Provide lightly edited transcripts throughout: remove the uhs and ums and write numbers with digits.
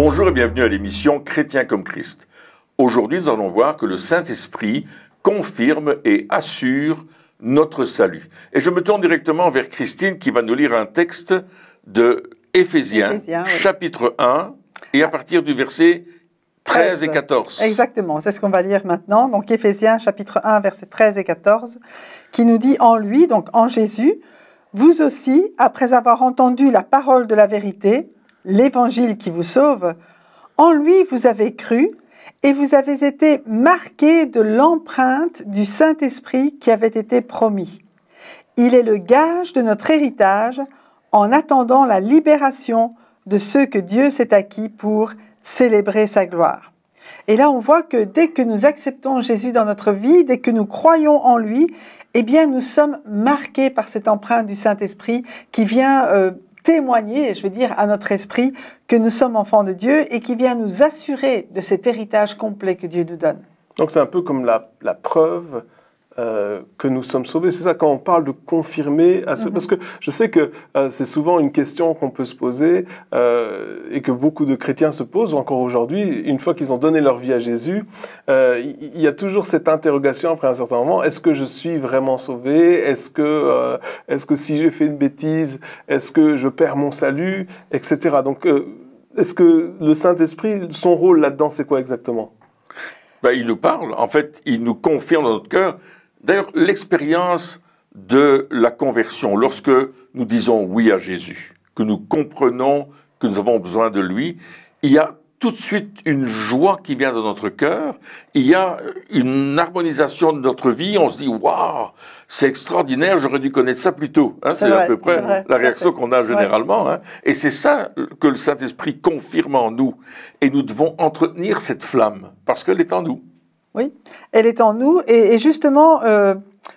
Bonjour et bienvenue à l'émission Chrétien comme Christ. Aujourd'hui, nous allons voir que le Saint-Esprit confirme et assure notre salut. Et je me tourne directement vers Christine qui va nous lire un texte de Éphésiens, chapitre 1, et à partir du verset 13 et 14. Exactement, c'est ce qu'on va lire maintenant. Donc Éphésiens, chapitre 1, versets 13 et 14, qui nous dit « En lui, donc en Jésus, vous aussi, après avoir entendu la parole de la vérité, l'évangile qui vous sauve, en lui vous avez cru et vous avez été marqués de l'empreinte du Saint-Esprit qui avait été promis. Il est le gage de notre héritage en attendant la libération de ceux que Dieu s'est acquis pour célébrer sa gloire. » Et là, on voit que dès que nous acceptons Jésus dans notre vie, dès que nous croyons en lui, eh bien, nous sommes marqués par cette empreinte du Saint-Esprit qui vient témoigner, je veux dire, à notre esprit que nous sommes enfants de Dieu et qui vient nous assurer de cet héritage complet que Dieu nous donne. Donc c'est un peu comme la preuve que nous sommes sauvés. C'est ça quand on parle de confirmer, parce que je sais que c'est souvent une question qu'on peut se poser et que beaucoup de chrétiens se posent encore aujourd'hui. Une fois qu'ils ont donné leur vie à Jésus, il y a toujours cette interrogation après un certain moment, est-ce que je suis vraiment sauvé? Est-ce que si j'ai fait une bêtise, est-ce que je perds mon salut, etc. Donc est-ce que le Saint-Esprit, son rôle là-dedans, c'est quoi exactement? Il nous parle, en fait, il nous confirme dans notre cœur. D'ailleurs, l'expérience de la conversion, lorsque nous disons oui à Jésus, que nous comprenons que nous avons besoin de lui, il y a tout de suite une joie qui vient de notre cœur, il y a une harmonisation de notre vie, on se dit « Waouh, c'est extraordinaire, j'aurais dû connaître ça plus tôt. » C'est à peu près la réaction qu'on a généralement. Hein. Et c'est ça que le Saint-Esprit confirme en nous. Et nous devons entretenir cette flamme, parce qu'elle est en nous. Oui, elle est en nous et justement,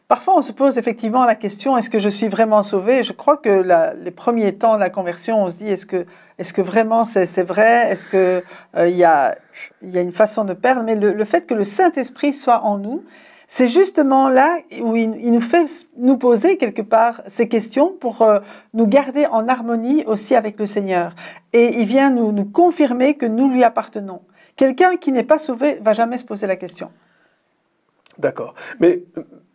parfois on se pose effectivement la question, est-ce que je suis vraiment sauvé? Je crois que les premiers temps de la conversion, on se dit, est-ce que vraiment c'est vrai? Est-ce qu'il y a une façon de perdre? Mais le fait que le Saint-Esprit soit en nous, c'est justement là où il nous fait nous poser quelque part ces questions pour nous garder en harmonie aussi avec le Seigneur. Et il vient nous confirmer que nous lui appartenons. Quelqu'un qui n'est pas sauvé ne va jamais se poser la question. D'accord. Mais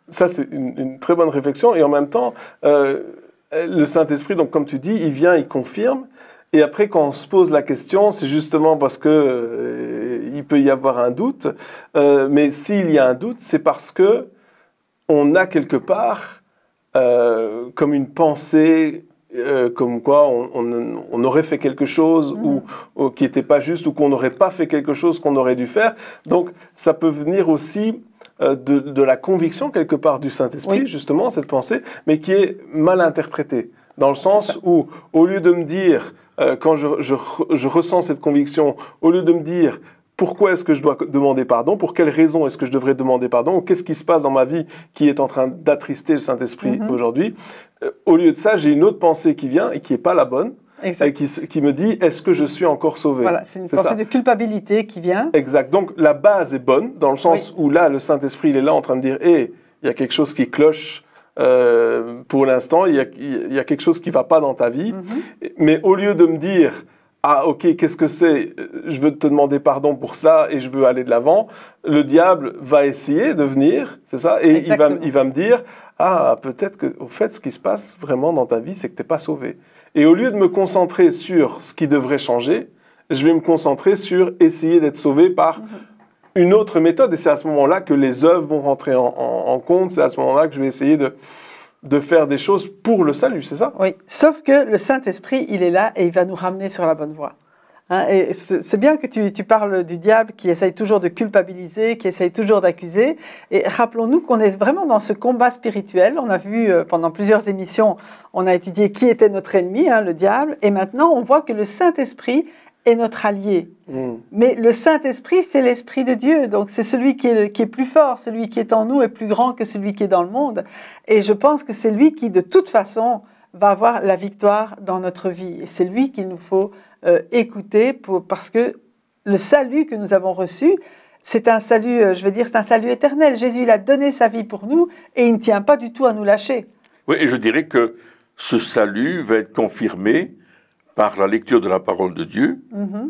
ça, c'est une très bonne réflexion. Et en même temps, le Saint-Esprit, donc comme tu dis, il vient, il confirme. Et après, quand on se pose la question, c'est justement parce que il peut y avoir un doute. Mais s'il y a un doute, c'est parce que on a quelque part comme une pensée comme quoi on aurait fait quelque chose ou qui n'était pas juste ou qu'on n'aurait pas fait quelque chose qu'on aurait dû faire. Donc, ça peut venir aussi de la conviction quelque part du Saint-Esprit, justement, cette pensée, mais qui est mal interprétée. Dans le sens où, au lieu de me dire, quand je ressens cette conviction, au lieu de me dire pourquoi est-ce que je dois demander pardon, pour quelles raisons est-ce que je devrais demander pardon, qu'est-ce qui se passe dans ma vie qui est en train d'attrister le Saint-Esprit aujourd'hui, au lieu de ça, j'ai une autre pensée qui vient et qui n'est pas la bonne, et qui me dit, est-ce que je suis encore sauvé? Voilà, c'est une pensée de culpabilité qui vient. Exact, donc la base est bonne, dans le sens où là, le Saint-Esprit, il est là en train de dire, il y a quelque chose qui cloche pour l'instant, il y a quelque chose qui ne va pas dans ta vie, mais au lieu de me dire, ah ok, qu'est-ce que c'est? Je veux te demander pardon pour ça et je veux aller de l'avant. Le diable va essayer de venir, c'est ça? Et il va me dire, ah peut-être que au fait ce qui se passe vraiment dans ta vie, c'est que tu n'es pas sauvé. Et au lieu de me concentrer sur ce qui devrait changer, je vais me concentrer sur essayer d'être sauvé par une autre méthode. Et c'est à ce moment-là que les œuvres vont rentrer en compte. C'est à ce moment-là que je vais essayer de faire des choses pour le salut, c'est ça? Oui, sauf que le Saint-Esprit, il est là et il va nous ramener sur la bonne voie. Hein, et c'est bien que tu parles du diable qui essaye toujours de culpabiliser, qui essaye toujours d'accuser. Et rappelons-nous qu'on est vraiment dans ce combat spirituel. On a vu pendant plusieurs émissions, on a étudié qui était notre ennemi, le diable. Et maintenant, on voit que le Saint-Esprit est notre allié. Mais le Saint-Esprit, c'est l'Esprit de Dieu. Donc, c'est celui qui est plus fort, celui qui est en nous est plus grand que celui qui est dans le monde. Et je pense que c'est lui qui, de toute façon, va avoir la victoire dans notre vie. Et c'est lui qu'il nous faut écouter parce que le salut que nous avons reçu, c'est un salut, c'est un salut éternel. Jésus, il a donné sa vie pour nous et il ne tient pas du tout à nous lâcher. Oui, et je dirais que ce salut va être confirmé par la lecture de la parole de Dieu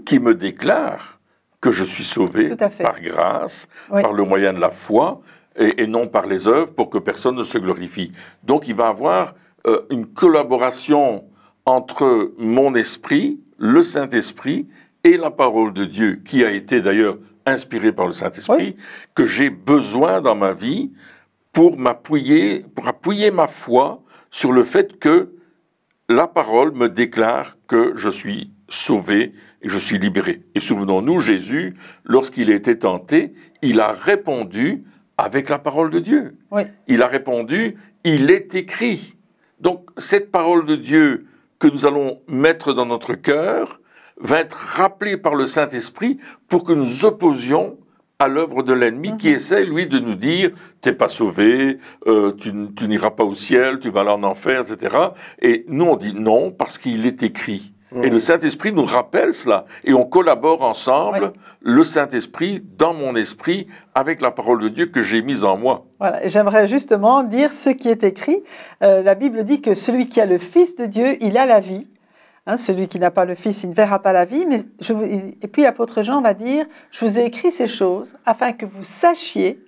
qui me déclare que je suis sauvé par grâce, par le moyen de la foi, et non par les œuvres, pour que personne ne se glorifie. Donc il va y avoir une collaboration entre mon esprit, le Saint-Esprit, et la parole de Dieu, qui a été d'ailleurs inspirée par le Saint-Esprit, que j'ai besoin dans ma vie pour appuyer ma foi sur le fait que la parole me déclare que je suis sauvé et je suis libéré. Et souvenons-nous, Jésus, lorsqu'il a été tenté, il a répondu avec la parole de Dieu. Il a répondu, il est écrit. Donc cette parole de Dieu que nous allons mettre dans notre cœur va être rappelée par le Saint-Esprit pour que nous opposions à l'œuvre de l'ennemi qui essaie, lui, de nous dire « t'es pas sauvé, tu n'iras pas au ciel, tu vas aller en enfer, etc. » Et nous, on dit non, parce qu'il est écrit. Et le Saint-Esprit nous rappelle cela. Et on collabore ensemble, le Saint-Esprit, dans mon esprit, avec la parole de Dieu que j'ai mise en moi. Voilà, et j'aimerais justement dire ce qui est écrit. La Bible dit que celui qui a le Fils de Dieu, il a la vie. Hein, celui qui n'a pas le Fils, il ne verra pas la vie. Et puis l'apôtre Jean va dire, je vous ai écrit ces choses afin que vous sachiez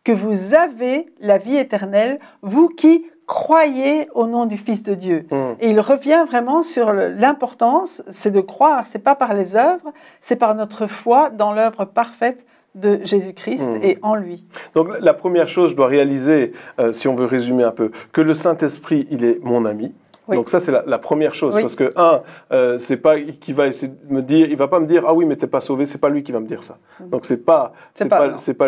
que vous avez la vie éternelle, vous qui croyez au nom du Fils de Dieu. Et il revient vraiment sur l'importance, c'est de croire, c'est pas par les œuvres, c'est par notre foi dans l'œuvre parfaite de Jésus-Christ et en lui. Donc la première chose, je dois réaliser, si on veut résumer un peu, que le Saint-Esprit, il est mon ami. Donc ça, c'est la première chose, parce que, c'est pas qui va essayer de me dire, il va pas me dire, ah oui, mais t'es pas sauvé, c'est pas lui qui va me dire ça. Donc c'est pas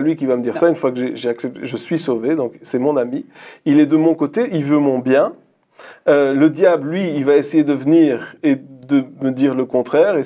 lui qui va me dire ça, une fois que j'ai accepté, je suis sauvé, donc c'est mon ami. Il est de mon côté, il veut mon bien. Le diable, lui, il va essayer de venir et de me dire le contraire,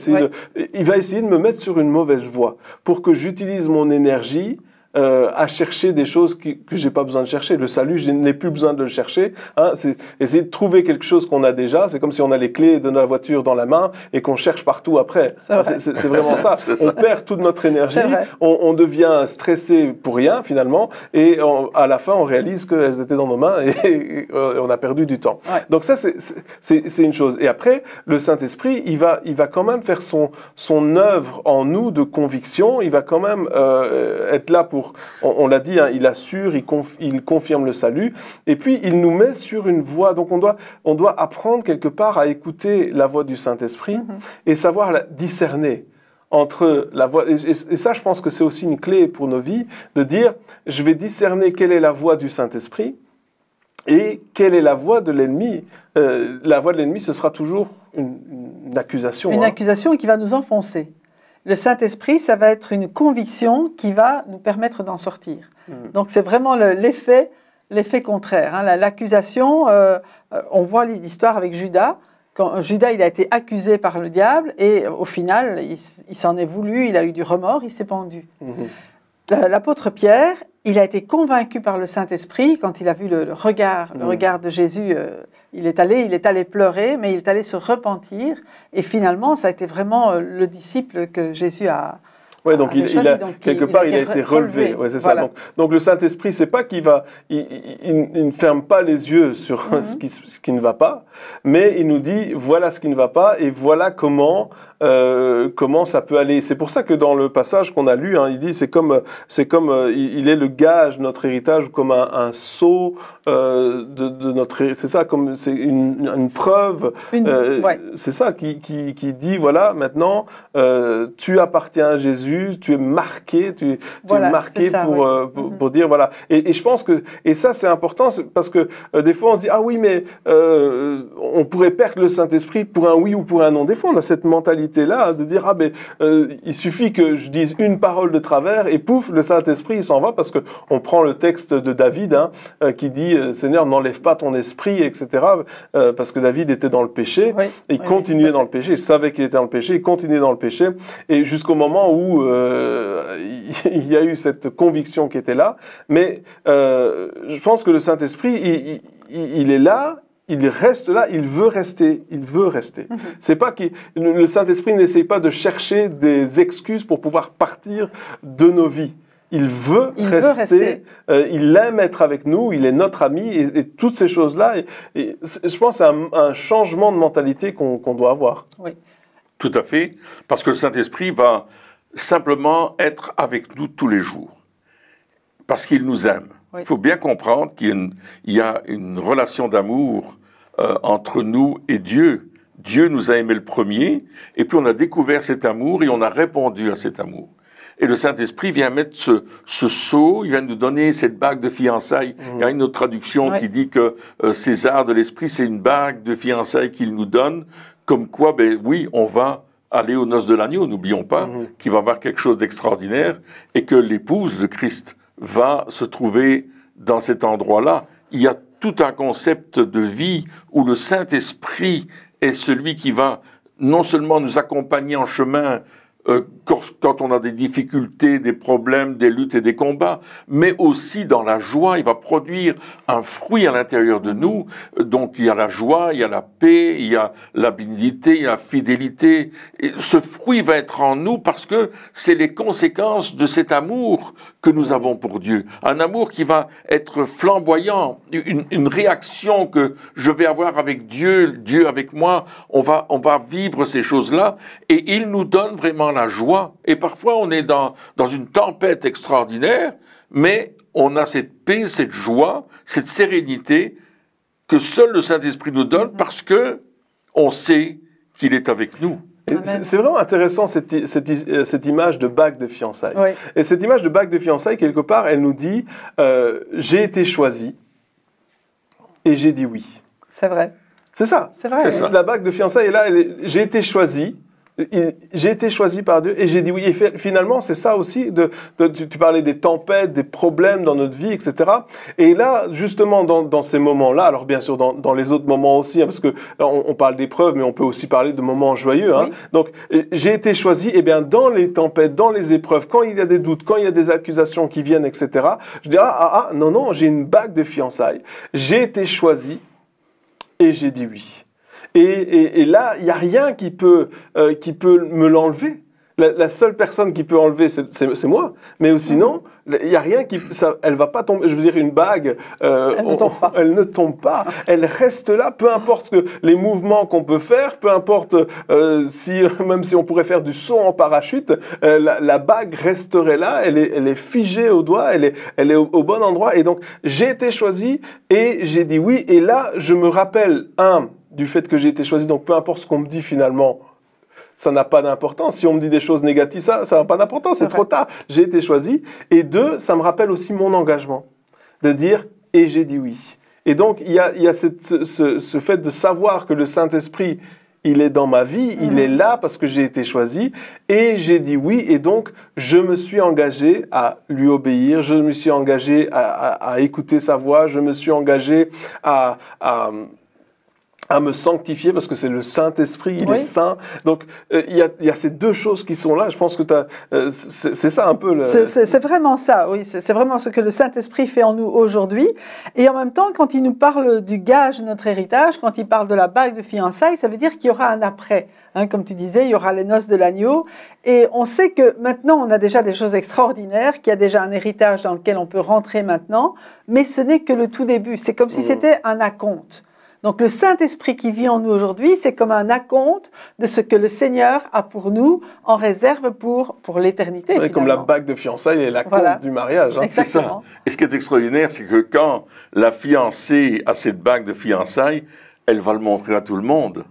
il va essayer de me mettre sur une mauvaise voie, pour que j'utilise mon énergie à chercher des choses que j'ai pas besoin de chercher. Le salut, je n'ai plus besoin de le chercher. Hein, c'est essayer de trouver quelque chose qu'on a déjà. C'est comme si on a les clés de la voiture dans la main et qu'on cherche partout après. C'est vraiment ça. On perd toute notre énergie. On devient stressé pour rien finalement. Et à la fin, on réalise qu'elles étaient dans nos mains et on a perdu du temps. Donc ça, c'est une chose. Et après, le Saint-Esprit, il va quand même faire son œuvre en nous de conviction. Il va quand même être là pour, on l'a dit, hein, il assure, il confirme le salut, et puis il nous met sur une voie. Donc on doit apprendre quelque part à écouter la voix du Saint-Esprit et savoir la discerner entre la voix. Et ça, je pense que c'est aussi une clé pour nos vies, de dire, je vais discerner quelle est la voix du Saint-Esprit et quelle est la voix de l'ennemi. La voix de l'ennemi, ce sera toujours une accusation. Une accusation qui va nous enfoncer. Le Saint-Esprit, ça va être une conviction qui va nous permettre d'en sortir. Donc c'est vraiment l'effet contraire. Hein. L'accusation, on voit l'histoire avec Judas. Quand Judas, il a été accusé par le diable et au final, il s'en est voulu, il a eu du remords, il s'est pendu. L'apôtre Pierre, il a été convaincu par le Saint-Esprit quand il a vu le regard de Jésus. Il est allé pleurer, mais il est allé se repentir. Et finalement, ça a été vraiment le disciple que Jésus a. Oui, donc quelque part, il a été relevé. Ouais, c'est voilà. Ça. Donc le Saint-Esprit, c'est pas qu'il ne ferme pas les yeux sur ce qui ne va pas, mais il nous dit voilà ce qui ne va pas et voilà comment ça peut aller. C'est pour ça que dans le passage qu'on a lu, hein, il dit c'est comme il est le gage de notre héritage, comme un sceau de notre. C'est ça, comme c'est une preuve. C'est ça qui dit voilà maintenant tu appartiens à Jésus. Tu es marqué, tu es marqué pour dire voilà. Et je pense que ça c'est important parce que des fois on se dit ah oui mais on pourrait perdre le Saint-Esprit pour un oui ou pour un non. Des fois on a cette mentalité là de dire ah ben il suffit que je dise une parole de travers et pouf le Saint-Esprit il s'en va parce que on prend le texte de David qui dit Seigneur n'enlève pas ton esprit etc. Parce que David était dans le péché et il continuait dans le péché, il savait qu'il était dans le péché, il continuait dans le péché et jusqu'au moment où il y a eu cette conviction qui était là, mais je pense que le Saint-Esprit, il est là, il reste là, il veut rester. C'est pas que le Saint-Esprit n'essaye pas de chercher des excuses pour pouvoir partir de nos vies. il veut rester. Il aime être avec nous, il est notre ami, et toutes ces choses-là. Et je pense à un changement de mentalité qu'on doit avoir. Oui. Tout à fait, parce que le Saint-Esprit va simplement être avec nous tous les jours, parce qu'il nous aime. Oui. Il faut bien comprendre qu'il y a une relation d'amour entre nous et Dieu. Dieu nous a aimés le premier, et puis on a découvert cet amour et on a répondu à cet amour. Et le Saint-Esprit vient mettre ce sceau, il vient nous donner cette bague de fiançailles. Il y a une autre traduction qui dit que César de l'Esprit, c'est une bague de fiançailles qu'il nous donne, comme quoi, ben oui, on va aller aux noces de l'agneau, n'oublions pas, qu'il va y avoir quelque chose d'extraordinaire, et que l'épouse de Christ va se trouver dans cet endroit-là. Il y a tout un concept de vie où le Saint-Esprit est celui qui va non seulement nous accompagner en chemin quand on a des difficultés, des problèmes, des luttes et des combats, mais aussi dans la joie. Il va produire un fruit à l'intérieur de nous. Donc il y a la joie, il y a la paix, il y a la bénignité, il y a la fidélité. Et ce fruit va être en nous parce que c'est les conséquences de cet amour que nous avons pour Dieu. Un amour qui va être flamboyant, une réaction que je vais avoir avec Dieu, Dieu avec moi. On va vivre ces choses-là et il nous donne vraiment la joie. Et parfois, on est dans une tempête extraordinaire, mais on a cette paix, cette joie, cette sérénité que seul le Saint-Esprit nous donne parce que on sait qu'il est avec nous. C'est vraiment intéressant cette image de bague de fiançailles. Oui. Et cette image de bague de fiançailles, quelque part, elle nous dit j'ai été choisi et j'ai dit oui. C'est vrai. C'est ça. C'est vrai. C'est ça. La bague de fiançailles est là, j'ai été choisi. J'ai été choisi par Dieu et j'ai dit oui. Et finalement, c'est ça aussi. Tu parlais des tempêtes, des problèmes dans notre vie, etc. Et là, justement, dans ces moments-là, alors bien sûr, dans les autres moments aussi, hein, parce que on parle d'épreuves, mais on peut aussi parler de moments joyeux. Hein. Oui. Donc, j'ai été choisi. Et bien, dans les tempêtes, dans les épreuves, quand il y a des doutes, quand il y a des accusations qui viennent, etc. Je dirais non, j'ai une bague de fiançailles. J'ai été choisi et j'ai dit oui. Et là, il n'y a rien qui peut me l'enlever. La seule personne qui peut enlever, c'est moi. Mais sinon, il n'y a rien elle va pas tomber. Je veux dire, une bague, Elle ne tombe pas. Elle ne tombe pas. Elle reste là, peu importe les mouvements qu'on peut faire, peu importe même si on pourrait faire du saut en parachute, la bague resterait là. Elle est figée au doigt. Elle est au bon endroit. Et donc, j'ai été choisi et j'ai dit oui. Et là, je me rappelle du fait que j'ai été choisi, donc peu importe ce qu'on me dit finalement, ça n'a pas d'importance. Si on me dit des choses négatives, ça n'a pas d'importance, c'est trop tard. J'ai été choisi. Et 2, ça me rappelle aussi mon engagement, de dire « et j'ai dit oui ». Et donc, il y a ce fait de savoir que le Saint-Esprit, il est dans ma vie, il est là parce que j'ai été choisi, et j'ai dit oui, et donc je me suis engagé à lui obéir, je me suis engagé à écouter sa voix, je me suis engagé à me sanctifier parce que c'est le Saint-Esprit, il est saint. Donc, il y a ces deux choses qui sont là. Je pense que c'est ça un peu. C'est vraiment ça, oui. C'est vraiment ce que le Saint-Esprit fait en nous aujourd'hui. Et en même temps, quand il nous parle du gage de notre héritage, quand il parle de la bague de fiançailles, ça veut dire qu'il y aura un après. Hein, comme tu disais, il y aura les noces de l'agneau. Et on sait que maintenant, on a déjà des choses extraordinaires, qu'il y a déjà un héritage dans lequel on peut rentrer maintenant. Mais ce n'est que le tout début. C'est comme si c'était un acompte. Donc le Saint-Esprit qui vit en nous aujourd'hui, c'est comme un acompte de ce que le Seigneur a pour nous en réserve pour l'éternité. Ouais, comme la bague de fiançailles et l'acompte du mariage. Hein. C'est ça. Et ce qui est extraordinaire, c'est que quand la fiancée a cette bague de fiançailles, elle va le montrer à tout le monde.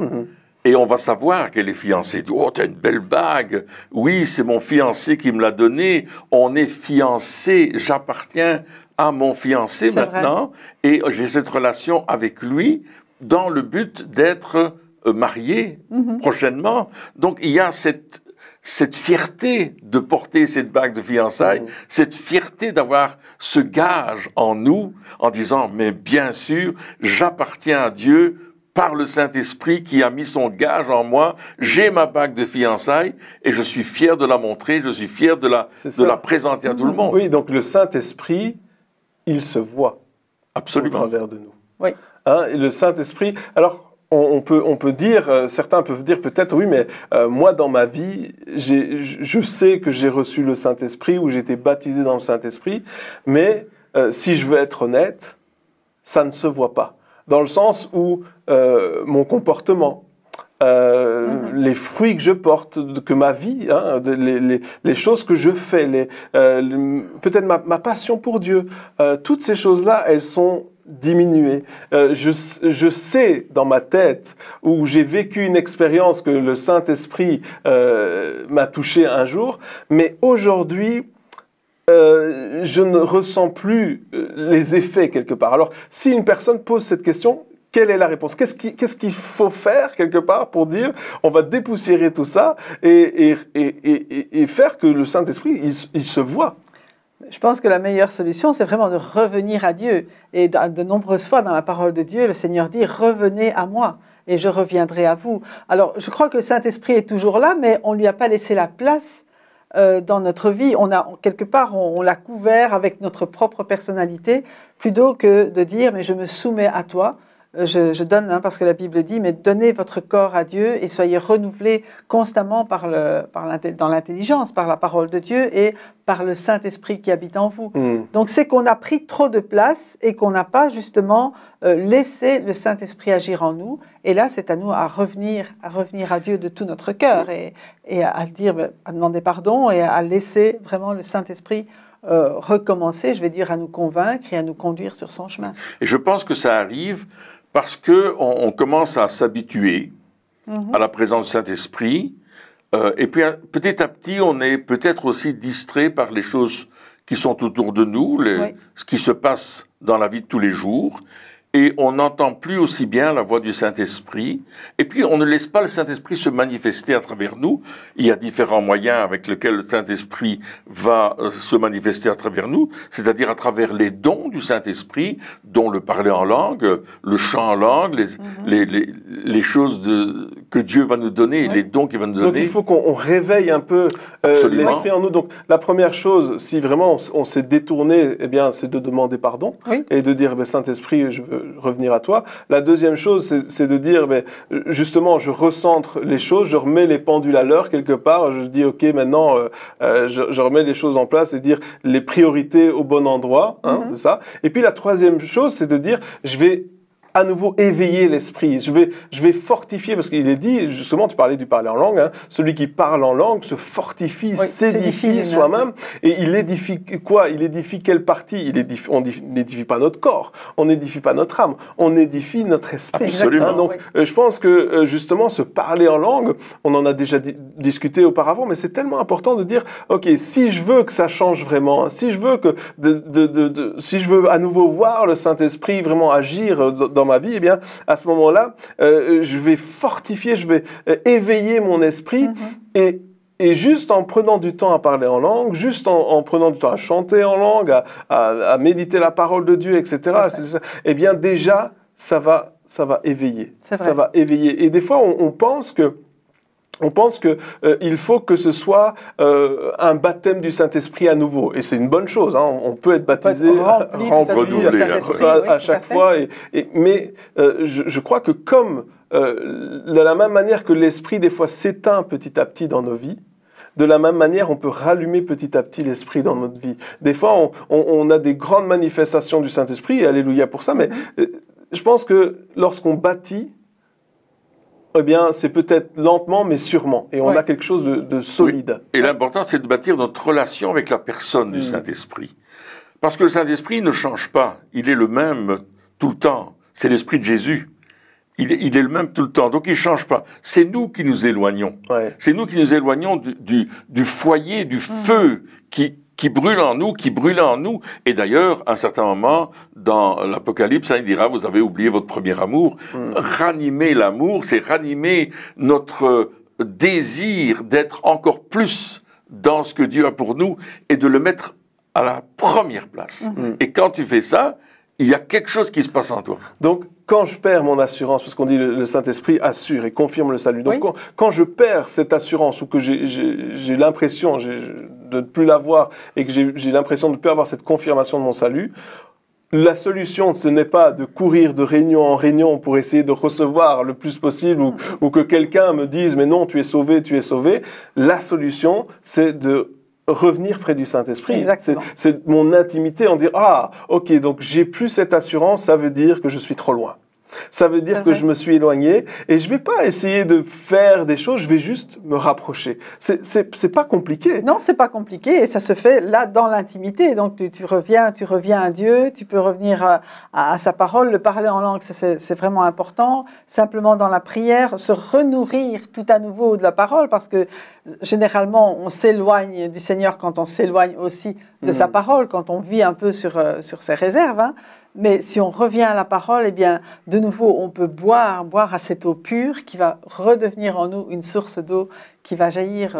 Et on va savoir qu'elle est fiancée. Oh, t'as une belle bague. Oui, c'est mon fiancé qui me l'a donnée. On est fiancés. J'appartiens à mon fiancé maintenant. Et j'ai cette relation avec lui dans le but d'être marié prochainement. Donc, il y a cette fierté de porter cette bague de fiançailles, cette fierté d'avoir ce gage en nous, en disant, mais bien sûr, j'appartiens à Dieu par le Saint-Esprit qui a mis son gage en moi, j'ai ma bague de fiançailles et je suis fier de la montrer, je suis fier de la présenter à tout le monde. Oui, donc le Saint-Esprit, il se voit absolument au travers de nous. Oui. Hein, et le Saint-Esprit, alors on peut dire, certains peuvent dire peut-être, oui, mais moi, dans ma vie, je sais que j'ai reçu le Saint-Esprit ou j'ai été baptisé dans le Saint-Esprit, mais si je veux être honnête, ça ne se voit pas. Dans le sens où mon comportement, les fruits que je porte, que ma vie, hein, les choses que je fais, peut-être ma passion pour Dieu, toutes ces choses-là, elles sont diminuées. Je sais dans ma tête où j'ai vécu une expérience que le Saint-Esprit m'a touché un jour, mais aujourd'hui, je ne ressens plus les effets quelque part. Alors, si une personne pose cette question, quelle est la réponse? Qu'est-ce qu'il faut faire quelque part pour dire on va dépoussiérer tout ça et faire que le Saint-Esprit il se voit? Je pense que la meilleure solution, c'est vraiment de revenir à Dieu. Et de nombreuses fois dans la parole de Dieu, le Seigneur dit « Revenez à moi et je reviendrai à vous ». Alors, je crois que le Saint-Esprit est toujours là, mais on ne lui a pas laissé la place dans notre vie. Quelque part, on l'a couvert avec notre propre personnalité, plutôt que de dire « Mais je me soumets à toi ». Je donne, hein, parce que la Bible dit, mais donnez votre corps à Dieu et soyez renouvelés constamment dans l'intelligence, par la parole de Dieu et par le Saint-Esprit qui habite en vous. Donc c'est qu'on a pris trop de place et qu'on n'a pas justement laissé le Saint-Esprit agir en nous. Et là, c'est à nous à revenir à Dieu de tout notre cœur et à demander pardon et à laisser vraiment le Saint-Esprit recommencer, je vais dire, à nous convaincre et à nous conduire sur son chemin. Et je pense que ça arrive parce qu'on commence à s'habituer à la présence du Saint-Esprit, et puis petit à petit, on est peut-être aussi distrait par les choses qui sont autour de nous, ce qui se passe dans la vie de tous les jours, et on n'entend plus aussi bien la voix du Saint-Esprit, et puis on ne laisse pas le Saint-Esprit se manifester à travers nous. Il y a différents moyens avec lesquels le Saint-Esprit va se manifester à travers nous, c'est-à-dire à travers les dons du Saint-Esprit, dont le parler en langue, le chant en langue, les choses que Dieu va nous donner, les dons qu'il va nous donner. Donc il faut qu'on réveille un peu l'Esprit en nous. Donc la première chose, si vraiment on s'est détourné, eh bien, c'est de demander pardon et de dire, Saint-Esprit, je veux revenir à toi. La deuxième chose, c'est de dire, justement, je recentre les choses, je remets les pendules à l'heure quelque part, je dis, ok, maintenant, je remets les choses en place et dire les priorités au bon endroit, c'est ça. Et puis la troisième chose, c'est de dire, je vais à nouveau éveiller l'esprit. Je vais fortifier, parce qu'il est dit, justement, tu parlais du parler en langue, hein, celui qui parle en langue se fortifie, s'édifie soi-même, et il édifie quoi? Il édifie quelle partie? On n'édifie pas notre corps, on n'édifie pas notre âme, on édifie notre esprit. Absolument. Hein, donc, je pense que, justement, ce parler en langue, on en a déjà discuté auparavant, mais c'est tellement important de dire, ok, si je veux que ça change vraiment, hein, si je veux que, si je veux à nouveau voir le Saint-Esprit vraiment agir dans ma vie, eh bien, à ce moment-là, je vais fortifier, je vais éveiller mon esprit et juste en prenant du temps à parler en langue, juste en prenant du temps à chanter en langue, à méditer la parole de Dieu, etc., eh bien, déjà, ça va éveiller. Ça va éveiller. Et des fois, on pense que il faut que ce soit un baptême du Saint-Esprit à nouveau. Et c'est une bonne chose. Hein. On peut être baptisé, rempli à chaque fois. Mais je crois que comme de la même manière que l'Esprit, des fois, s'éteint petit à petit dans nos vies, de la même manière, on peut rallumer petit à petit l'Esprit dans notre vie. Des fois, on a des grandes manifestations du Saint-Esprit, et alléluia pour ça, mais je pense que lorsqu'on bâtit, eh bien, c'est peut-être lentement, mais sûrement. Et on a quelque chose de solide. Oui. Et l'important, c'est de bâtir notre relation avec la personne du Saint-Esprit. Parce que le Saint-Esprit ne change pas. Il est le même tout le temps. C'est l'Esprit de Jésus. Il est le même tout le temps. Donc, il ne change pas. C'est nous qui nous éloignons. C'est nous qui nous éloignons du foyer, du feu qui brûle en nous. Et d'ailleurs, à un certain moment, dans l'Apocalypse, il dira, vous avez oublié votre premier amour. Ranimer l'amour, c'est ranimer notre désir d'être encore plus dans ce que Dieu a pour nous et de le mettre à la première place. Et quand tu fais ça, il y a quelque chose qui se passe en toi. Donc, quand je perds mon assurance, parce qu'on dit le Saint-Esprit assure et confirme le salut, donc quand je perds cette assurance ou que j'ai l'impression de ne plus l'avoir et que j'ai l'impression de ne plus avoir cette confirmation de mon salut, la solution, ce n'est pas de courir de réunion en réunion pour essayer de recevoir le plus possible ou que quelqu'un me dise « mais non, tu es sauvé, tu es sauvé ». La solution, c'est de revenir près du Saint-Esprit. C'est mon intimité en dire « ah, ok, donc j'ai plus cette assurance, ça veut dire que je suis trop loin ». Ça veut dire que je me suis éloigné et je vais pas essayer de faire des choses, je vais juste me rapprocher. C'est pas compliqué. Non, c'est pas compliqué et ça se fait là dans l'intimité. Donc tu reviens à Dieu, tu peux revenir à sa parole, le parler en langue, c'est vraiment important. Simplement dans la prière, se renourrir tout à nouveau de la parole parce que généralement on s'éloigne du Seigneur quand on s'éloigne aussi de sa parole, quand on vit un peu sur ses réserves, hein. Mais si on revient à la parole, eh bien, de nouveau, on peut boire à cette eau pure qui va redevenir en nous une source d'eau qui va jaillir.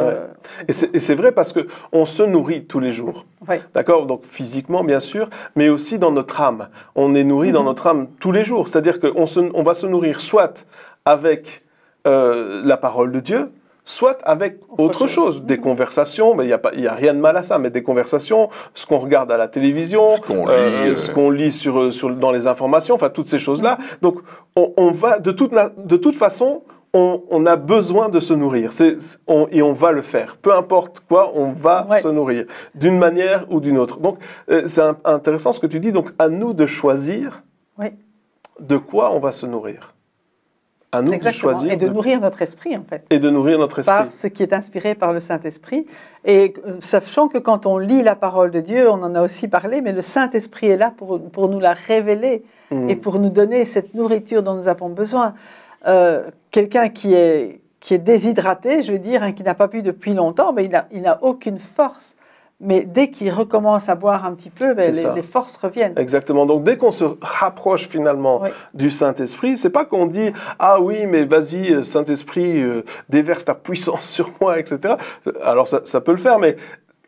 Et c'est vrai parce qu'on se nourrit tous les jours. D'accord? Donc physiquement, bien sûr, mais aussi dans notre âme. On est nourri dans notre âme tous les jours. C'est-à-dire qu'on va se nourrir soit avec la parole de Dieu, soit avec autre chose, des conversations, mais il y a rien de mal à ça, mais des conversations, ce qu'on regarde à la télévision, ce qu'on lit dans les informations, enfin toutes ces choses-là. Donc on va de toute façon, on a besoin de se nourrir, et on va le faire. Peu importe quoi, on va se nourrir d'une manière ou d'une autre. Donc c'est intéressant ce que tu dis. Donc à nous de choisir de quoi on va se nourrir. À nous de choisir. Et de nourrir notre esprit, en fait. Et de nourrir notre esprit. Par ce qui est inspiré par le Saint-Esprit. Et sachant que quand on lit la parole de Dieu, on en a aussi parlé, mais le Saint-Esprit est là pour nous la révéler et pour nous donner cette nourriture dont nous avons besoin. Quelqu'un qui est déshydraté, je veux dire, hein, qui n'a pas bu depuis longtemps, mais il n'a aucune force. Mais dès qu'il recommence à boire un petit peu, les forces reviennent. Exactement. Donc, dès qu'on se rapproche finalement du Saint-Esprit, c'est pas qu'on dit « Ah oui, mais vas-y, Saint-Esprit, déverse ta puissance sur moi, etc. » Alors, ça peut le faire, mais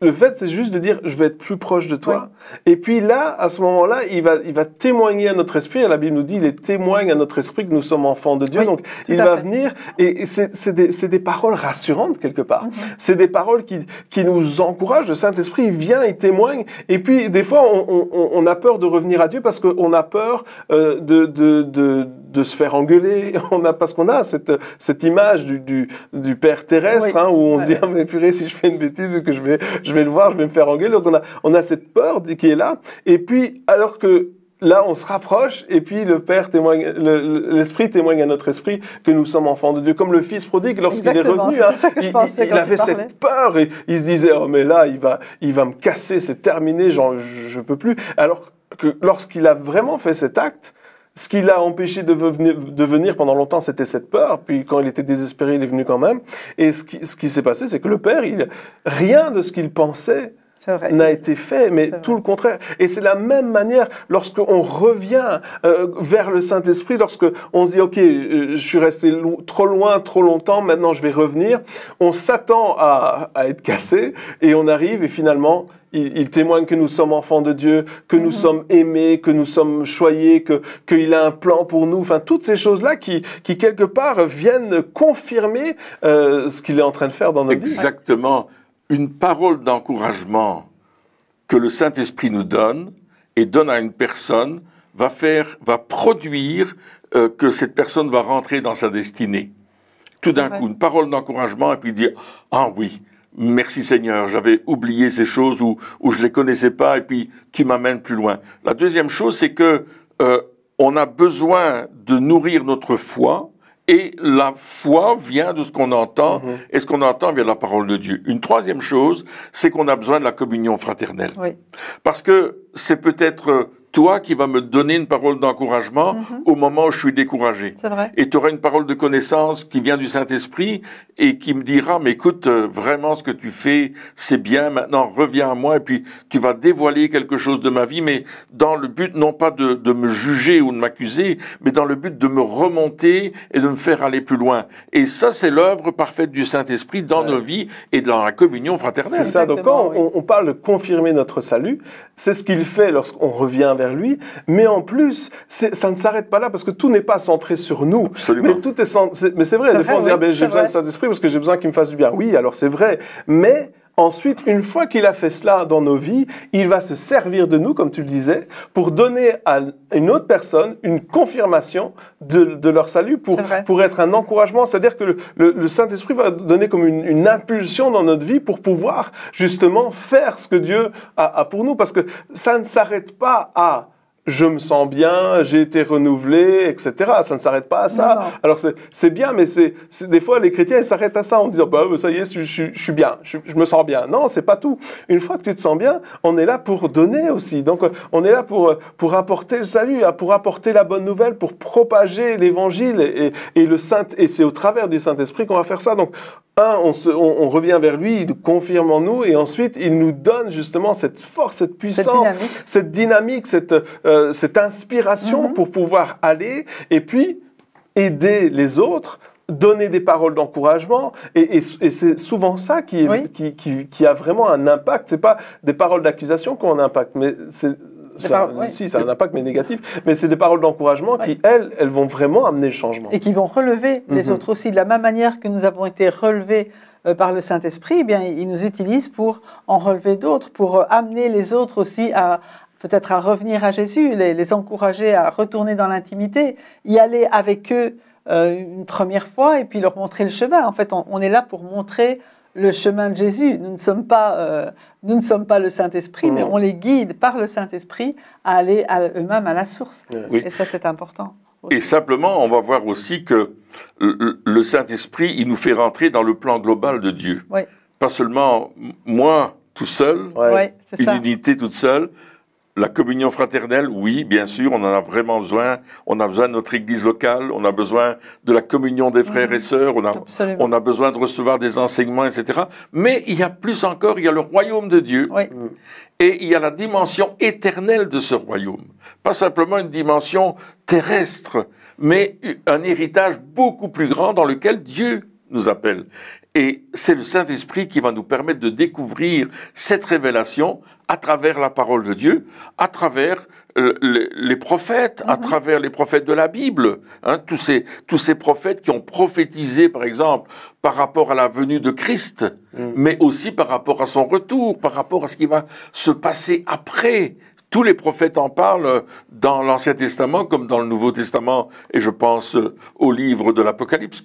le fait, c'est juste de dire « Je vais être plus proche de toi. » Et puis là, à ce moment-là, il va témoigner à notre esprit. La Bible nous dit « Il témoigne à notre esprit que nous sommes enfants de Dieu. » Donc, il va venir et c'est des paroles rassurantes quelque part. C'est des paroles qui nous encouragent. Le Saint-Esprit, il vient, il témoigne. Et puis, des fois, on a peur de revenir à Dieu parce qu'on a peur de se faire engueuler. Parce qu'on a cette image du Père terrestre, hein, où on se dit « Ah, mais purée, si je fais une bêtise, que je vais le voir, je vais me faire engueuler. » Donc on a cette peur qui est là. Et puis, alors que là, on se rapproche, et puis le Père témoigne, l'Esprit témoigne à notre esprit que nous sommes enfants de Dieu. Comme le Fils prodigue, lorsqu'il est revenu, hein, il avait cette peur, et il se disait « Oh, mais là, il va me casser, c'est terminé, genre, je peux plus. » Alors que lorsqu'il a vraiment fait cet acte, ce qui l'a empêché de venir pendant longtemps, c'était cette peur. Puis quand il était désespéré, il est venu quand même. Et ce qui s'est passé, c'est que le Père, rien de ce qu'il pensait n'a été fait, mais tout le contraire. Et c'est la même manière lorsqu'on revient vers le Saint-Esprit, lorsqu'on se dit « Ok, je suis resté trop loin, trop longtemps, maintenant je vais revenir », on s'attend à être cassé et on arrive et finalement... Il témoigne que nous sommes enfants de Dieu, que nous sommes aimés, que nous sommes choyés, qu'il a un plan pour nous. Enfin, toutes ces choses-là qui quelque part, viennent confirmer ce qu'il est en train de faire dans notre vie. Exactement. Une parole d'encouragement que le Saint-Esprit nous donne et donne à une personne va produire que cette personne va rentrer dans sa destinée. Tout d'un coup, une parole d'encouragement et puis dire « Ah oui ». Merci Seigneur, j'avais oublié ces choses où je les connaissais pas et puis tu m'amènes plus loin. La deuxième chose, c'est que on a besoin de nourrir notre foi et la foi vient de ce qu'on entend et ce qu'on entend vient de la parole de Dieu. Une troisième chose, c'est qu'on a besoin de la communion fraternelle. Parce que c'est peut-être toi qui vas me donner une parole d'encouragement au moment où je suis découragé. C'est vrai. Et tu auras une parole de connaissance qui vient du Saint-Esprit et qui me dira, mais écoute, vraiment ce que tu fais, c'est bien, maintenant reviens à moi et puis tu vas dévoiler quelque chose de ma vie, mais dans le but non pas de me juger ou de m'accuser, mais dans le but de me remonter et de me faire aller plus loin. Et ça, c'est l'œuvre parfaite du Saint-Esprit dans nos vies et dans la communion fraternelle. C'est ça, donc quand on parle de confirmer notre salut, c'est ce qu'il fait lorsqu'on revient vers lui, mais en plus, ça ne s'arrête pas là, parce que tout n'est pas centré sur nous. Absolument. Mais, tout est mais c'est vrai, des fois on se dit, j'ai besoin du Saint-Esprit parce que j'ai besoin qu'il me fasse du bien. Oui, alors c'est vrai, mais ensuite, une fois qu'il a fait cela dans nos vies, il va se servir de nous, comme tu le disais, pour donner à une autre personne une confirmation de leur salut, pour être un encouragement. C'est-à-dire que le Saint-Esprit va donner comme une impulsion dans notre vie pour pouvoir justement faire ce que Dieu a pour nous. Parce que ça ne s'arrête pas à « je me sens bien, j'ai été renouvelé », etc. Ça ne s'arrête pas à ça. Non. Alors c'est bien, mais des fois les chrétiens ils s'arrêtent à ça en disant bah, « ça y est, je suis bien, je me sens bien ». Non, c'est pas tout. Une fois que tu te sens bien, on est là pour donner aussi. Donc on est là pour apporter le salut, pour apporter la bonne nouvelle, pour propager l'évangile et c'est au travers du Saint-Esprit qu'on va faire ça. Donc on revient vers lui, il nous confirme en nous, et ensuite il nous donne justement cette force, cette puissance, cette dynamique, cette inspiration pour pouvoir aller et puis aider les autres, donner des paroles d'encouragement, et c'est souvent ça qui a vraiment un impact. C'est pas des paroles d'accusation qui ont un impact, mais si, ça a un impact, mais négatif. Mais c'est des paroles d'encouragement qui, elles vont vraiment amener le changement. Et qui vont relever les autres aussi. De la même manière que nous avons été relevés par le Saint-Esprit, eh bien, il nous utilise pour en relever d'autres, pour amener les autres aussi peut-être à revenir à Jésus, les encourager à retourner dans l'intimité, y aller avec eux une première fois et puis leur montrer le chemin. En fait, on est là pour montrer le chemin de Jésus. Nous ne sommes pas le Saint-Esprit, mais on les guide par le Saint-Esprit à aller eux-mêmes à la source. Oui. Et ça, c'est important. Aussi. Et simplement, on va voir aussi que le Saint-Esprit, il nous fait rentrer dans le plan global de Dieu. Oui. Pas seulement moi tout seul, une unité toute seule. La communion fraternelle, oui, bien sûr, on en a vraiment besoin. On a besoin de notre église locale, on a besoin de la communion des frères et sœurs, on a besoin de recevoir des enseignements, etc. Mais il y a plus encore, il y a le royaume de Dieu. Oui. Et il y a la dimension éternelle de ce royaume. Pas simplement une dimension terrestre, mais un héritage beaucoup plus grand dans lequel Dieu nous appelle. Et c'est le Saint-Esprit qui va nous permettre de découvrir cette révélation à travers la parole de Dieu, à travers les prophètes, à travers les prophètes de la Bible. Hein, tous ces prophètes qui ont prophétisé, par exemple, par rapport à la venue de Christ, mais aussi par rapport à son retour, par rapport à ce qui va se passer après. Tous les prophètes en parlent dans l'Ancien Testament comme dans le Nouveau Testament, et je pense au livre de l'Apocalypse,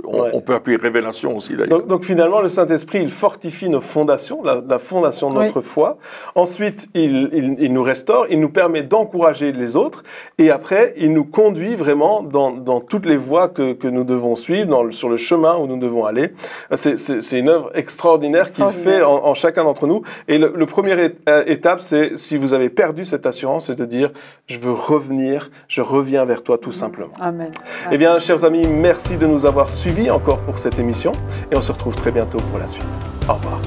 on peut appeler Révélation aussi d'ailleurs. Donc finalement, le Saint-Esprit, il fortifie nos fondations, la fondation de notre foi. Ensuite, il nous restaure, il nous permet d'encourager les autres, et après, il nous conduit vraiment dans toutes les voies que nous devons suivre, sur le chemin où nous devons aller. C'est une œuvre extraordinaire qu'il fait en chacun d'entre nous. Et le première étape, c'est si vous avez perdu cette assurance, c'est de dire je veux revenir, je reviens vers toi tout simplement. Amen. Eh bien, chers amis, merci de nous avoir suivis encore pour cette émission et on se retrouve très bientôt pour la suite. Au revoir.